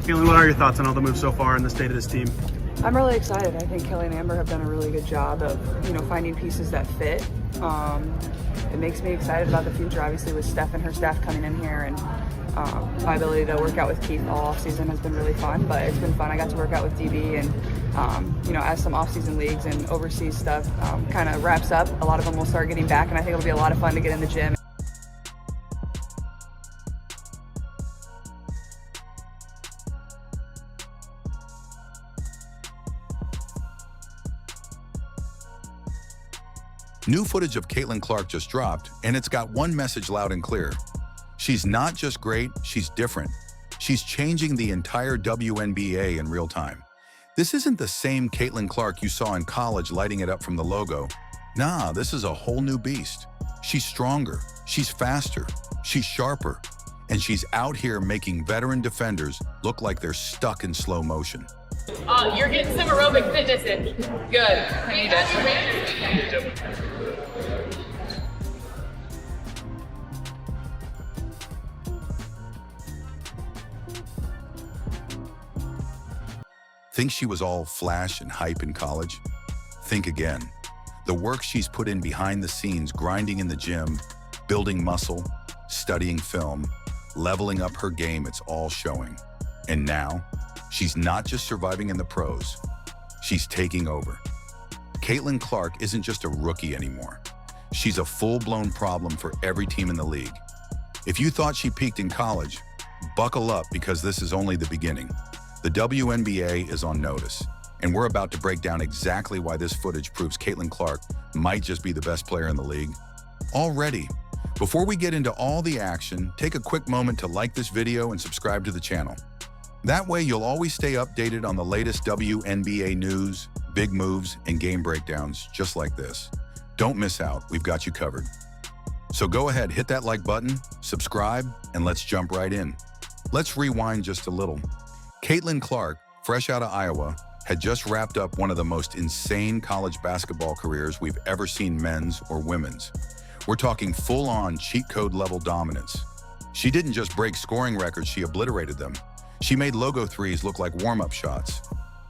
Caitlin, what are your thoughts on all the moves so far and the state of this team? I'm really excited. I think Kelly and Amber have done a really good job of, finding pieces that fit. It makes me excited about the future, obviously, with Steph and her staff coming in here, and my ability to work out with Keith all off season has been really fun. But it's been fun. I got to work out with DB, and as some off-season leagues and overseas stuff kind of wraps up, a lot of them will start getting back, and I think it'll be a lot of fun to get in the gym. New footage of Caitlin Clark just dropped, and it's got one message loud and clear. She's not just great, she's different. She's changing the entire WNBA in real time. This isn't the same Caitlin Clark you saw in college lighting it up from the logo. Nah, this is a whole new beast. She's stronger, she's faster, she's sharper, and she's out here making veteran defenders look like they're stuck in slow motion. You're getting some aerobic fitness in. Good. I need it. Think she was all flash and hype in college? Think again. The work she's put in behind the scenes, grinding in the gym, building muscle, studying film, leveling up her game, it's all showing. And now, she's not just surviving in the pros, she's taking over. Caitlin Clark isn't just a rookie anymore. She's a full-blown problem for every team in the league. If you thought she peaked in college, buckle up because this is only the beginning. The WNBA is on notice, and we're about to break down exactly why this footage proves Caitlin Clark might just be the best player in the league. Already, before we get into all the action, take a quick moment to like this video and subscribe to the channel. That way you'll always stay updated on the latest WNBA news, big moves, and game breakdowns just like this. Don't miss out, we've got you covered. So go ahead, hit that like button, subscribe, and let's jump right in. Let's rewind just a little. Caitlin Clark, fresh out of Iowa, had just wrapped up one of the most insane college basketball careers we've ever seen, men's or women's. We're talking full-on cheat code level dominance. She didn't just break scoring records, she obliterated them. She made logo threes look like warm-up shots,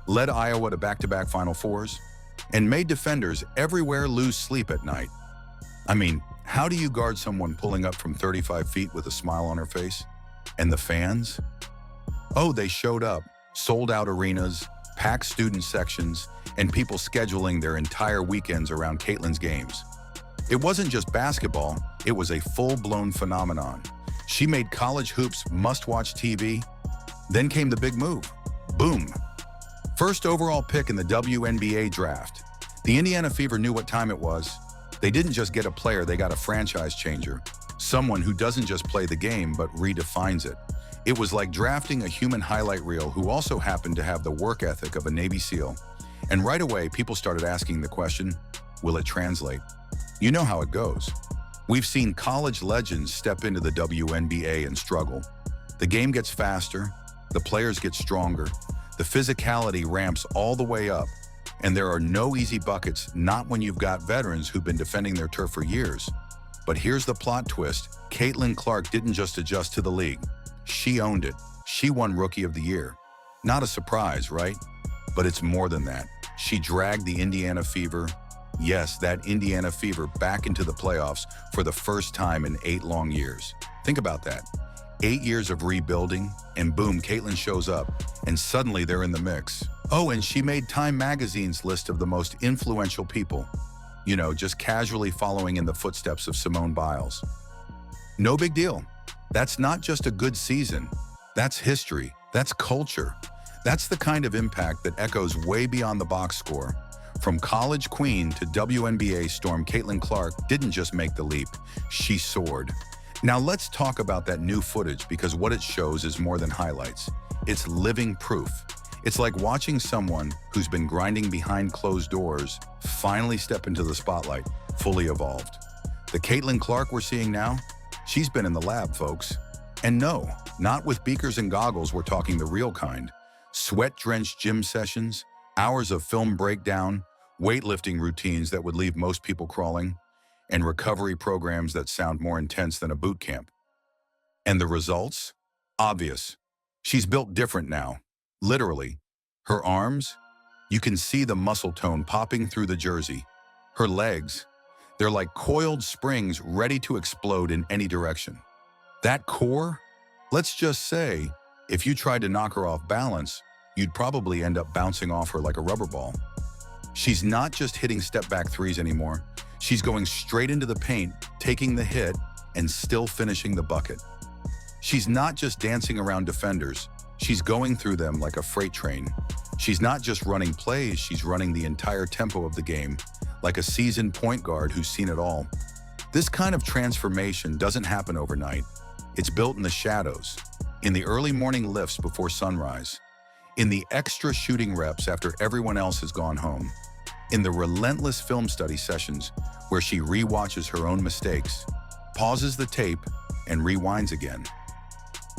led Iowa to back-to-back Final Fours, and made defenders everywhere lose sleep at night. I mean, how do you guard someone pulling up from 35 feet with a smile on her face? And the fans? Oh, they showed up, sold out arenas, packed student sections, and people scheduling their entire weekends around Caitlin's games. It wasn't just basketball, it was a full-blown phenomenon. She made college hoops must-watch TV. Then came the big move. Boom. First overall pick in the WNBA draft. The Indiana Fever knew what time it was. They didn't just get a player, they got a franchise changer. Someone who doesn't just play the game, but redefines it. It was like drafting a human highlight reel who also happened to have the work ethic of a Navy SEAL. And right away, people started asking the question, will it translate? You know how it goes. We've seen college legends step into the WNBA and struggle. The game gets faster, the players get stronger, the physicality ramps all the way up, and there are no easy buckets, not when you've got veterans who've been defending their turf for years. But here's the plot twist. Caitlin Clark didn't just adjust to the league. She owned it. She won Rookie of the Year. Not a surprise, right? But it's more than that. She dragged the Indiana Fever, yes, that Indiana Fever, back into the playoffs for the first time in 8 long years. Think about that. 8 years of rebuilding, and boom, Caitlin shows up, and suddenly they're in the mix. Oh, and she made Time Magazine's list of the most influential people. You know, just casually following in the footsteps of Simone Biles. No big deal. That's not just a good season. That's history. That's culture. That's the kind of impact that echoes way beyond the box score. From college queen to WNBA storm, Caitlin Clark didn't just make the leap. She soared. Now let's talk about that new footage, because what it shows is more than highlights. It's living proof. It's like watching someone who's been grinding behind closed doors finally step into the spotlight, fully evolved. The Caitlin Clark we're seeing now, she's been in the lab, folks. And no, not with beakers and goggles, we're talking the real kind. Sweat-drenched gym sessions, hours of film breakdown, weightlifting routines that would leave most people crawling, and recovery programs that sound more intense than a boot camp. And the results? Obvious. She's built different now. Literally. Her arms, you can see the muscle tone popping through the jersey. Her legs, they're like coiled springs ready to explode in any direction. That core, let's just say, if you tried to knock her off balance, you'd probably end up bouncing off her like a rubber ball. She's not just hitting step-back threes anymore. She's going straight into the paint, taking the hit, and still finishing the bucket. She's not just dancing around defenders. She's going through them like a freight train. She's not just running plays, she's running the entire tempo of the game, like a seasoned point guard who's seen it all. This kind of transformation doesn't happen overnight. It's built in the shadows, in the early morning lifts before sunrise, in the extra shooting reps after everyone else has gone home, in the relentless film study sessions where she rewatches her own mistakes, pauses the tape, and rewinds again.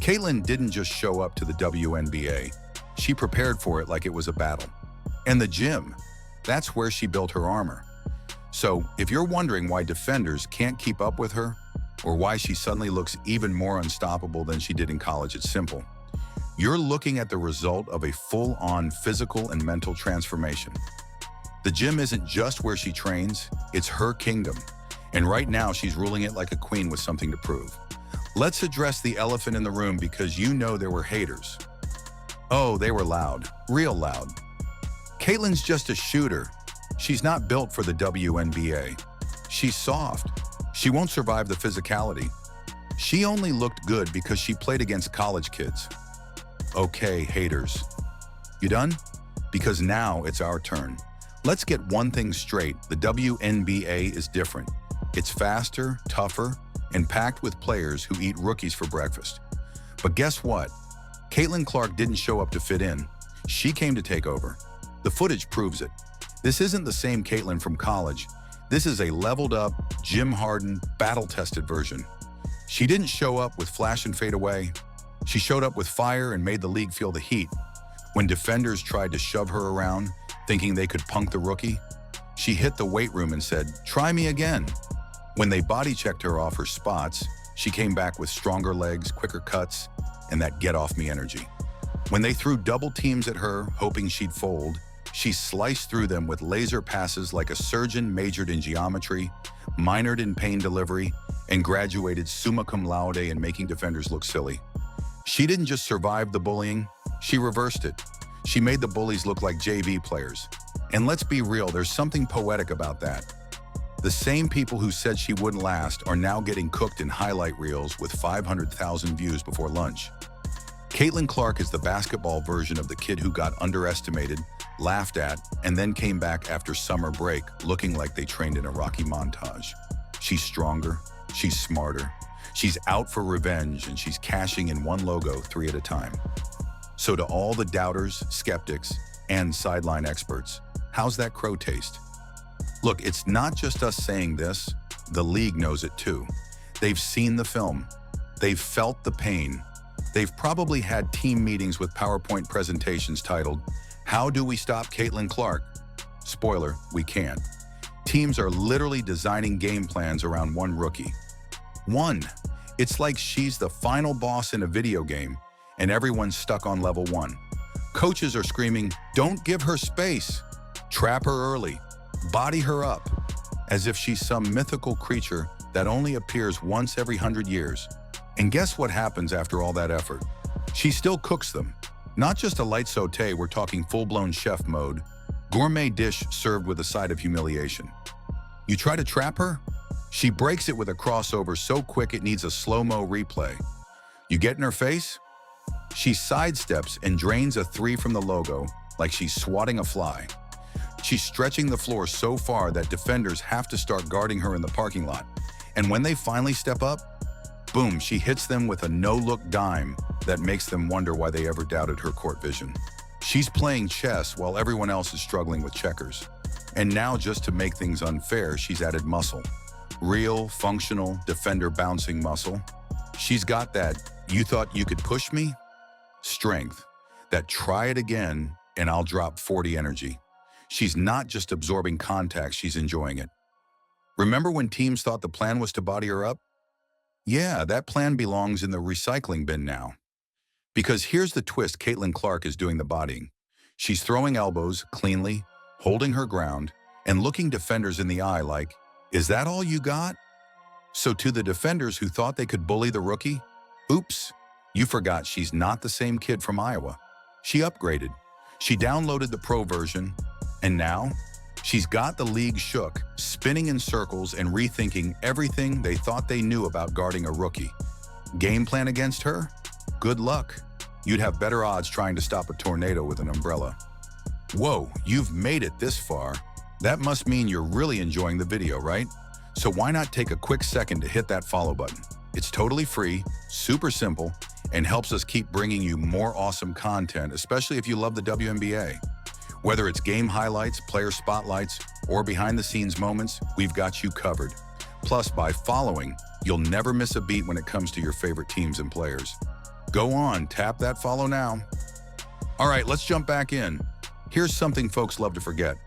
Caitlin didn't just show up to the WNBA. She prepared for it like it was a battle. And the gym, that's where she built her armor. So if you're wondering why defenders can't keep up with her, or why she suddenly looks even more unstoppable than she did in college, it's simple. You're looking at the result of a full-on physical and mental transformation. The gym isn't just where she trains, it's her kingdom. And right now she's ruling it like a queen with something to prove. Let's address the elephant in the room because you know there were haters. Oh, they were loud, real loud. Caitlin's just a shooter. She's not built for the WNBA. She's soft. She won't survive the physicality. She only looked good because she played against college kids. Okay, haters. You done? Because now it's our turn. Let's get one thing straight. The WNBA is different. It's faster, tougher, and packed with players who eat rookies for breakfast. But guess what? Caitlin Clark didn't show up to fit in. She came to take over. The footage proves it. This isn't the same Caitlin from college. This is a leveled up, gym-hardened, battle-tested version. She didn't show up with flash and fade away. She showed up with fire and made the league feel the heat. When defenders tried to shove her around, thinking they could punk the rookie, she hit the weight room and said, "Try me again." When they body-checked her off her spots, she came back with stronger legs, quicker cuts, and that get-off-me energy. When they threw double teams at her, hoping she'd fold, she sliced through them with laser passes like a surgeon majored in geometry, minored in pain delivery, and graduated summa cum laude in making defenders look silly. She didn't just survive the bullying, she reversed it. She made the bullies look like JV players. And let's be real, there's something poetic about that. The same people who said she wouldn't last are now getting cooked in highlight reels with 500,000 views before lunch. Caitlin Clark is the basketball version of the kid who got underestimated, laughed at, and then came back after summer break looking like they trained in a Rocky montage. She's stronger, she's smarter, she's out for revenge, and she's cashing in one logo 3 at a time. So to all the doubters, skeptics, and sideline experts, how's that crow taste? Look, it's not just us saying this, the league knows it too. They've seen the film, they've felt the pain, they've probably had team meetings with PowerPoint presentations titled, "How do we stop Caitlin Clark?" Spoiler, we can't. Teams are literally designing game plans around one rookie. One. It's like she's the final boss in a video game, and everyone's stuck on level 1. Coaches are screaming, "Don't give her space. Trap her early. Body her up," as if she's some mythical creature that only appears once every 100 years. And guess what happens after all that effort? She still cooks them. Not just a light sauté, we're talking full-blown chef mode. Gourmet dish served with a side of humiliation. You try to trap her? She breaks it with a crossover so quick it needs a slow-mo replay. You get in her face? She sidesteps and drains a 3 from the logo like she's swatting a fly. She's stretching the floor so far that defenders have to start guarding her in the parking lot. And when they finally step up, boom, she hits them with a no-look dime that makes them wonder why they ever doubted her court vision. She's playing chess while everyone else is struggling with checkers. And now, just to make things unfair, she's added muscle. Real, functional, defender-bouncing muscle. She's got that, "you thought you could push me?" strength. That "try it again and I'll drop 40" energy. She's not just absorbing contact, she's enjoying it. Remember when teams thought the plan was to body her up? Yeah, that plan belongs in the recycling bin now. Because here's the twist: Caitlin Clark is doing the bodying. She's throwing elbows cleanly, holding her ground, and looking defenders in the eye like, is that all you got? So to the defenders who thought they could bully the rookie, oops, you forgot she's not the same kid from Iowa. She upgraded. She downloaded the pro version, and now she's got the league shook, spinning in circles and rethinking everything they thought they knew about guarding a rookie. Game plan against her? Good luck. You'd have better odds trying to stop a tornado with an umbrella. Whoa, you've made it this far. That must mean you're really enjoying the video, right? So why not take a quick second to hit that follow button? It's totally free, super simple, and helps us keep bringing you more awesome content, especially if you love the WNBA. Whether it's game highlights, player spotlights, or behind-the-scenes moments, we've got you covered. Plus, by following, you'll never miss a beat when it comes to your favorite teams and players. Go on, tap that follow now. All right, let's jump back in. Here's something folks love to forget.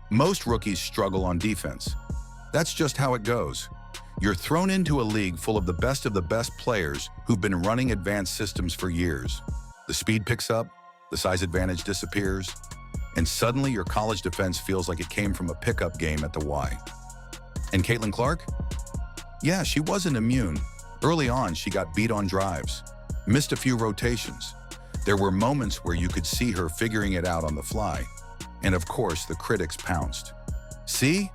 Most rookies struggle on defense. That's just how it goes. You're thrown into a league full of the best players who've been running advanced systems for years. The speed picks up, the size advantage disappears, and suddenly your college defense feels like it came from a pickup game at the Y. And Caitlin Clark? Yeah, she wasn't immune. Early on, she got beat on drives, missed a few rotations. There were moments where you could see her figuring it out on the fly. And of course, the critics pounced. See?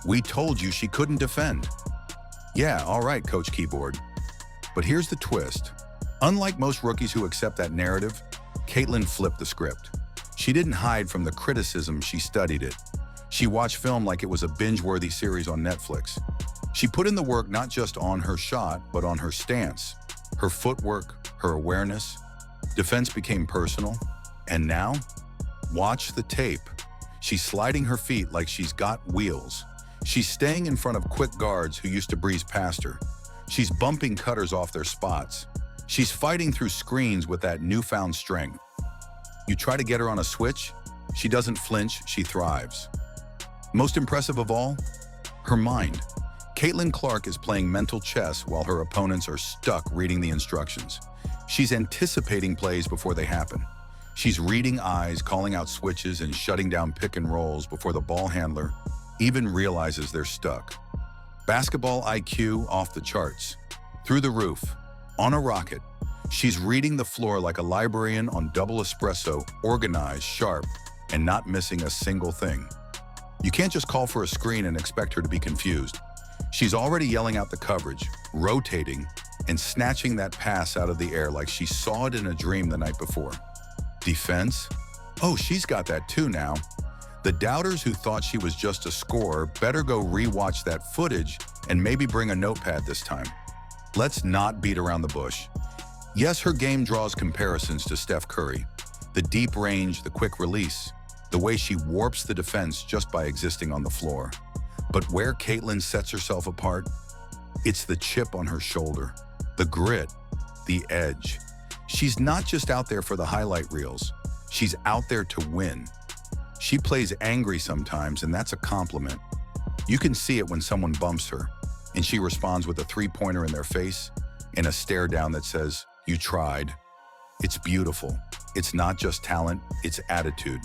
We told you she couldn't defend. Yeah, all right, Coach Keyboard. But here's the twist. Unlike most rookies who accept that narrative, Caitlin flipped the script. She didn't hide from the criticism, she studied it. She watched film like it was a binge-worthy series on Netflix. She put in the work not just on her shot, but on her stance, her footwork, her awareness. Defense became personal. And now, watch the tape. She's sliding her feet like she's got wheels. She's staying in front of quick guards who used to breeze past her. She's bumping cutters off their spots. She's fighting through screens with that newfound strength. You try to get her on a switch, she doesn't flinch, she thrives. Most impressive of all, her mind. Caitlin Clark is playing mental chess while her opponents are stuck reading the instructions. She's anticipating plays before they happen. She's reading eyes, calling out switches, and shutting down pick and rolls before the ball handler even realizes they're stuck. Basketball IQ off the charts. Through the roof. On a rocket. She's reading the floor like a librarian on double espresso, organized, sharp, and not missing a single thing. You can't just call for a screen and expect her to be confused. She's already yelling out the coverage, rotating, and snatching that pass out of the air like she saw it in a dream the night before. Defense? Oh, she's got that too now. The doubters who thought she was just a scorer better go rewatch that footage and maybe bring a notepad this time. Let's not beat around the bush. Yes, her game draws comparisons to Steph Curry. The deep range, the quick release, the way she warps the defense just by existing on the floor. But where Caitlin sets herself apart, it's the chip on her shoulder, the grit, the edge. She's not just out there for the highlight reels. She's out there to win. She plays angry sometimes, and that's a compliment. You can see it when someone bumps her, and she responds with a three-pointer in their face and a stare down that says, "You tried." It's beautiful. It's not just talent, it's attitude.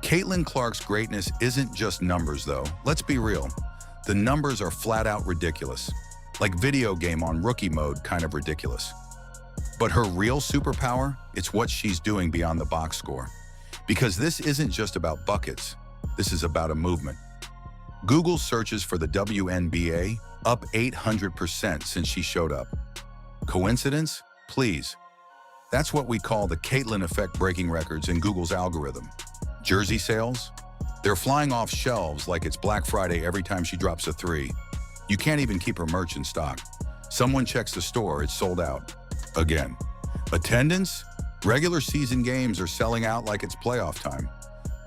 Caitlin Clark's greatness isn't just numbers, though. Let's be real. The numbers are flat out ridiculous. Like video game on rookie mode, kind of ridiculous. But her real superpower, it's what she's doing beyond the box score. Because this isn't just about buckets, this is about a movement. Google searches for the WNBA up 800% since she showed up. Coincidence? Please. That's what we call the Caitlin effect, breaking records in Google's algorithm. Jersey sales? They're flying off shelves like it's Black Friday every time she drops a three. You can't even keep her merch in stock. Someone checks the store, it's sold out. Again. Attendance? Regular season games are selling out like it's playoff time.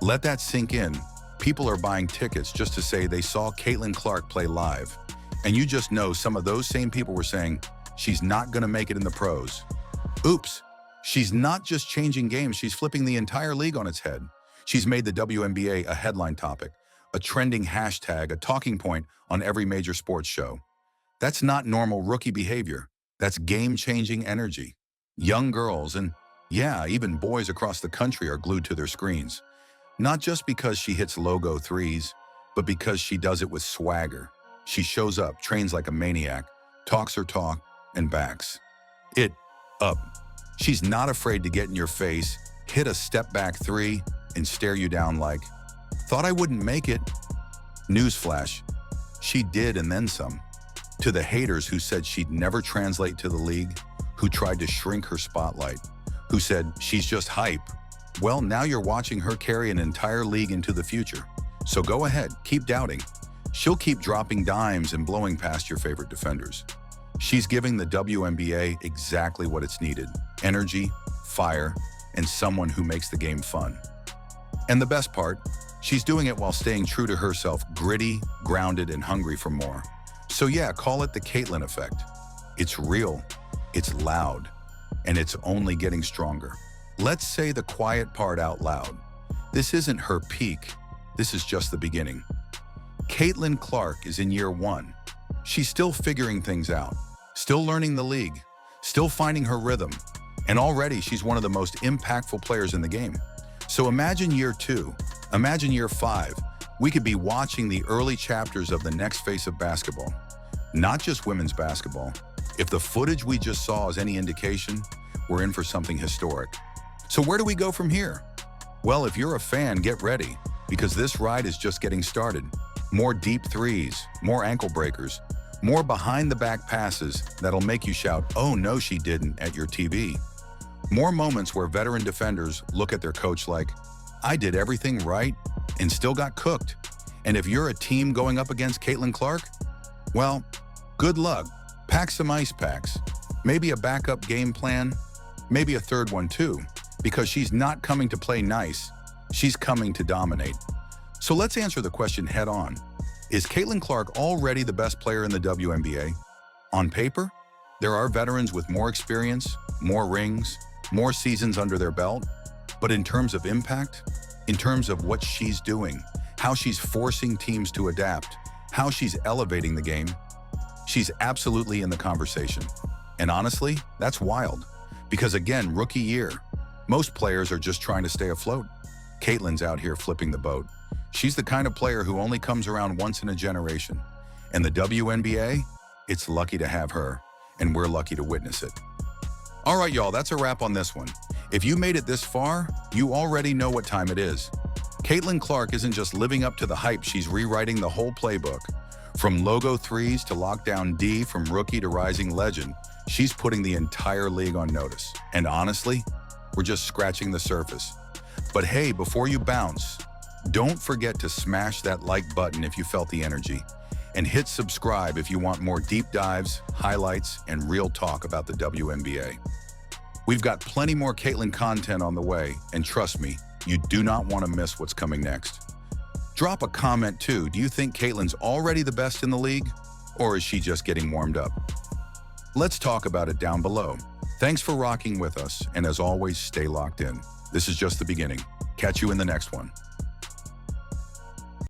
Let that sink in. People are buying tickets just to say they saw Caitlin Clark play live. And you just know some of those same people were saying, she's not gonna make it in the pros. Oops, she's not just changing games, she's flipping the entire league on its head. She's made the WNBA a headline topic, a trending hashtag, a talking point on every major sports show. That's not normal rookie behavior. That's game-changing energy. Young girls, and Yeah, even boys across the country are glued to their screens. Not just because she hits logo threes, but because she does it with swagger. She shows up, trains like a maniac, talks her talk, and backs it up. She's not afraid to get in your face, hit a step-back three, and stare you down like, "Thought I wouldn't make it?" Newsflash, she did and then some. To the haters who said she'd never translate to the league, who tried to shrink her spotlight, who said she's just hype, well, now you're watching her carry an entire league into the future. So go ahead, keep doubting. She'll keep dropping dimes and blowing past your favorite defenders. She's giving the WNBA exactly what it's needed: energy, fire, and someone who makes the game fun. And the best part, she's doing it while staying true to herself, gritty, grounded, and hungry for more. So yeah, call it the Caitlin effect. It's real, it's loud, and it's only getting stronger. Let's say the quiet part out loud. This isn't her peak, this is just the beginning. Caitlin Clark is in year one. She's still figuring things out, still learning the league, still finding her rhythm, and already she's one of the most impactful players in the game. So imagine year two, imagine year five. We could be watching the early chapters of the next face of basketball, not just women's basketball. If the footage we just saw is any indication, we're in for something historic. So where do we go from here? Well, if you're a fan, get ready, because this ride is just getting started. More deep threes, more ankle breakers, more behind-the-back passes that'll make you shout, "Oh no, she didn't," at your TV. More moments where veteran defenders look at their coach like, "I did everything right and still got cooked." And if you're a team going up against Caitlin Clark, well, good luck. Pack some ice packs, maybe a backup game plan, maybe a third one too, because she's not coming to play nice, she's coming to dominate. So let's answer the question head on. Is Caitlin Clark already the best player in the WNBA? On paper, there are veterans with more experience, more rings, more seasons under their belt. But in terms of impact, in terms of what she's doing, how she's forcing teams to adapt, how she's elevating the game, she's absolutely in the conversation. And honestly, that's wild. Because again, rookie year, most players are just trying to stay afloat. Caitlin's out here flipping the boat. She's the kind of player who only comes around once in a generation. And the WNBA, it's lucky to have her, and we're lucky to witness it. All right, y'all, that's a wrap on this one. If you made it this far, you already know what time it is. Caitlin Clark isn't just living up to the hype, she's rewriting the whole playbook. From logo threes to lockdown D, from rookie to rising legend, she's putting the entire league on notice. And honestly, we're just scratching the surface. But hey, before you bounce, don't forget to smash that like button if you felt the energy, and hit subscribe if you want more deep dives, highlights, and real talk about the WNBA. We've got plenty more Caitlin content on the way, and trust me, you do not want to miss what's coming next. Drop a comment too. Do you think Caitlin's already the best in the league, or is she just getting warmed up? Let's talk about it down below. Thanks for rocking with us, and as always, stay locked in. This is just the beginning. Catch you in the next one.